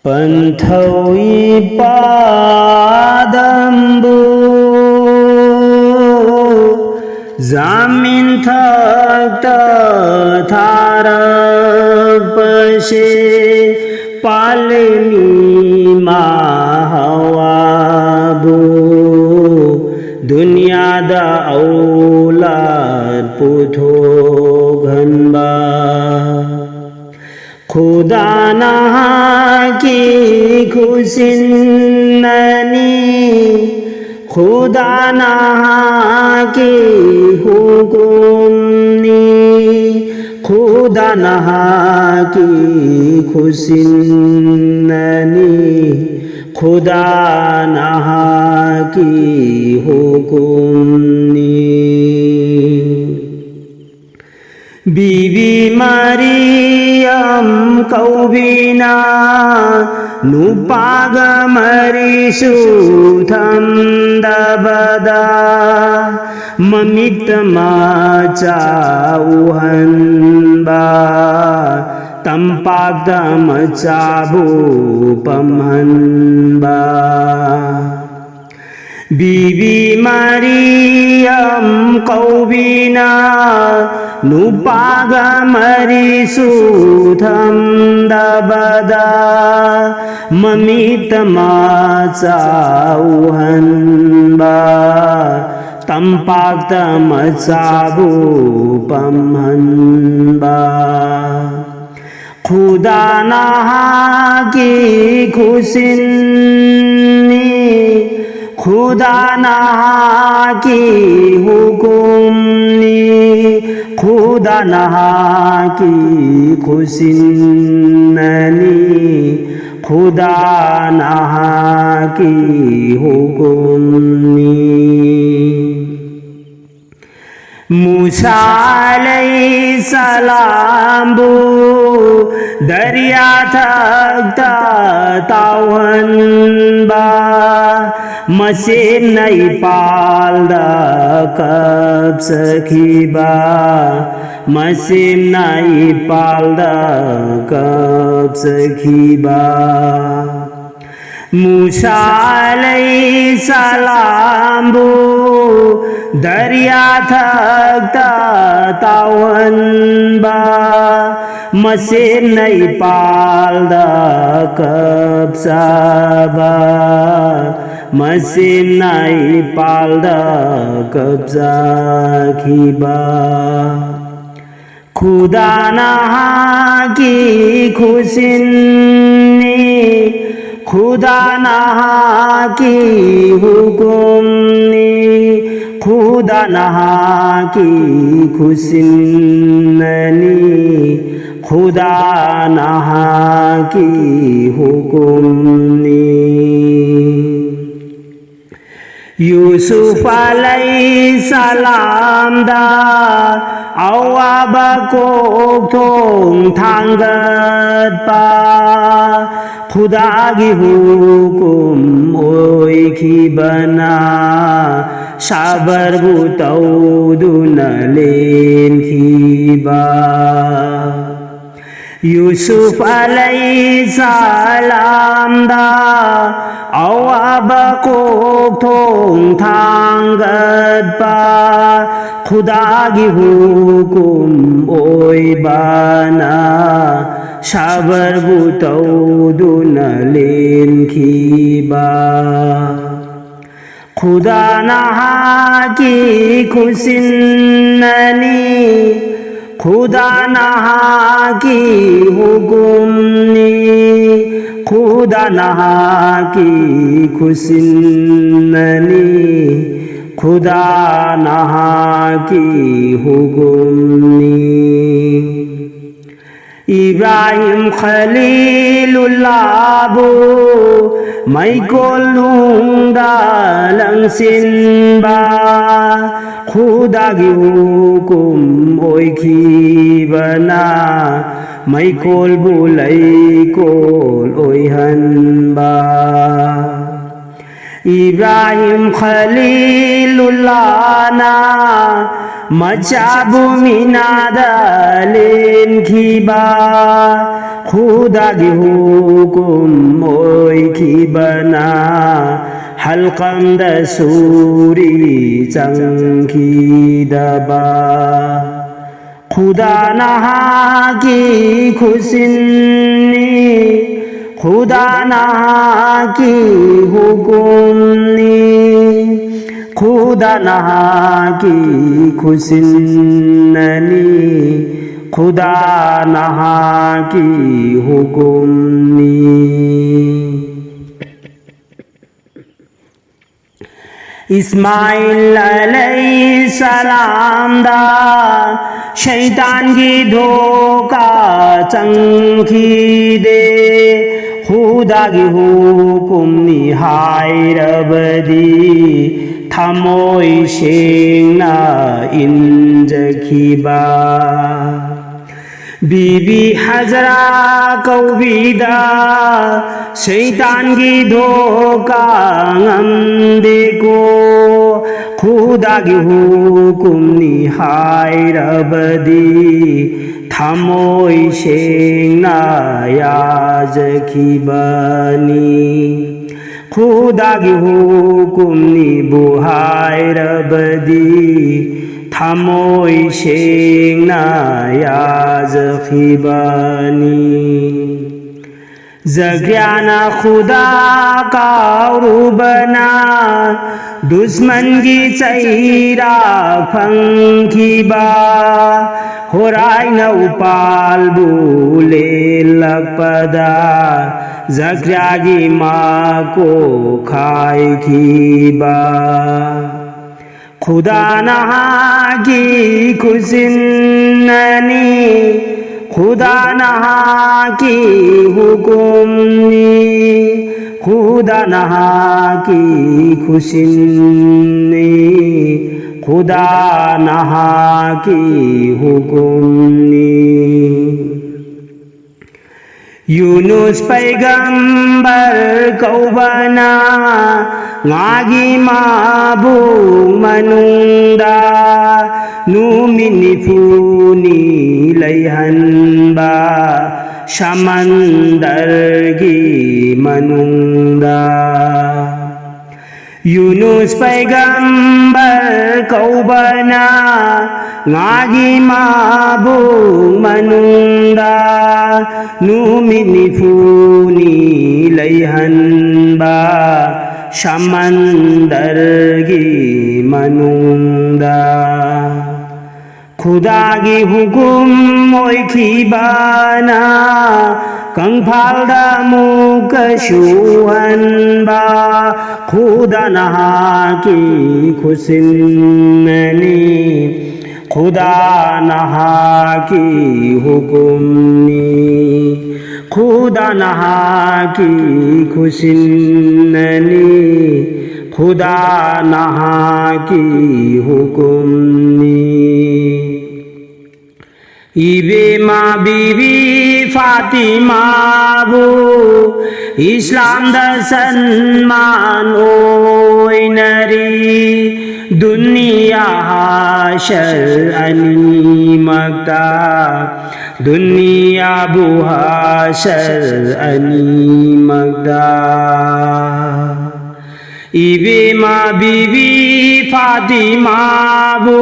Panthoi padambu Zamin thakta tharapashe Palmi mahawabu Dunyada aulad putho ghanba खुदा नहा की खुशिन्ननी खुदा नहा की हुकुमनी खुदा नहा की खुशिन्ननी खुदा नहा की हुकुमनी बीबी मरियम कौबिना नुपागमरिषुथं दबदा ममित माचा उहन्बा तंपागदमचाबु पमहन्बा बीबी मरियम कौबिना नुपागमरिषुथं दबदा ममित माचा उहन्बा तंपागदमचाबु पमहन्बा खुदा नहा की खुशिन्नी खुदा नहा की हुकुमनी खुदा नहा की खुशिन्ननी खुदा नहा की हुकुमनी मूसा अलैहिस्सलाम बु दरिया थकता तावहन्बा मसीम नहीं पालदा कब सखीबा मसीम नहीं पालदा कब सखीबा मूसा अलैहिस्सलाम बु दरिया थकता तावहन्बा मसीम नहीं पालदा कब साबा मसीम नहीं पालदा कब सखीबा खुदा नहा की खुशिन्नी खुदा नहा की हुकुमनी खुदा नहा की खुशिन्ननी खुदा नहा की हुकुमनी यूसुफ अलैहिस्सलाम दा अवाबा कोक थोंग थांगत पा खुदा की हुकुम ओय की बना शाबर बुतौ दुनलेन की बा यूसुफ अलैहिस्सलाम दा अवाबा कोक थोंग थांगत पा खुदा की हुकुम ओय बना शाबर बुतौ दुनलेन की बा खुदा नहा की खुशिन्ननी खुदा नहा की हुकुमनी खुदा नहा की खुशिन्ननी खुदा नहा की हुकुमनी इब्राहिम खलीलुल्लाह बु मैकोलुंगा लंगसिनबा खुदा की हुकुम ओय की बना मैकोल बुलैकोल ओय हनबा इब्राहिम खलीलुल्लाह ना मचाबु मिनादलेन खिबा खुदा की हुकुम ओइखिबना हल्कंद सूरी चंखिदबा खुदा नहा की खुशिनी खुदा नहा की हुकुमनी खुदा नहा की खुशिनी खुदा नहा की हुकुमनी इस्माइल अलैहिस्सलाम दा शैतान की धोखा चंखी दे खुदा की हुकुम निहाय रबदी थमोई शेंगना इंजखिबा बीबी हजरा कौबिदा शैतान की धोखा देखो खुदा की हुकुम निहाय रबदी थमोई शेंगना याजखिबनी खुदा की हुकुम निबुहाय रबदी थमोई शेंगना याजखिबनी जग्याना खुदा का रूबना दुश्मन की चैरा फंखिबा होराय न उपाल बुले लगपदा जग्या की माँ को खाए खीबा खुदा नहा की खुशिनी खुदा नहा की हुकुमनी खुदा नहा की खुशिनी खुदा नहा की हुकुमनी यूनुस पैगंबर कौबना ngagi mabu manungda numini funi layhanba shamandargi manungda Yunus पैगंबर कौबना ngagi mabu manungda numini funi layhanba शमंदरगी मनुंदा खुदा की हुकुम ओइखिबना कंफालदा मुक शुहनबा खुदा नहा की खुशिनी खुदा नहा की हुकुमनी खुदा नहा की खुशिनी खुदा नहा की हुकुमनी इबे माँ बीबी फातिमा बो इस्लाम दर्शन मान ओय नरी दुनिया हाशर अनि मक्ता दुनिया बुहाशर अनि मक्ता इबे माँ बीबी फातिमा बो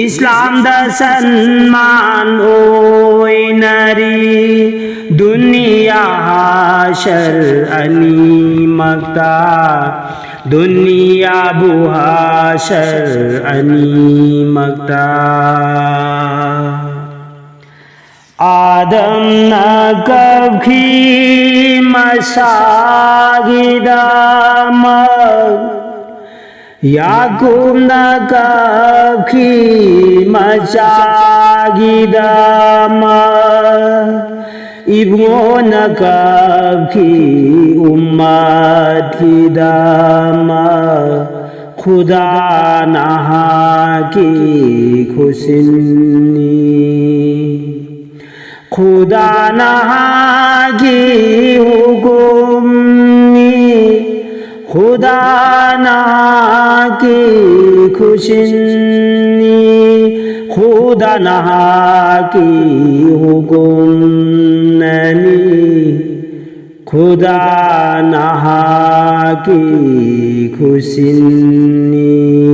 इस्लाम दर्शन मान ओय नरी दुनिया हाशर अनि मक्ता दुनिया बुहाशर अनि मक्ता आदम न कभी मसागिदाम याकूब न कभी मचागिदाम इब्नो न कभी उम्मत दाम खुदा नहा की खुशिनी खुदा नहा की हुकुमनी खुदा नहा की खुशिनी खुदा नहा की हुकुम खुदा नहा की खुशिन्नी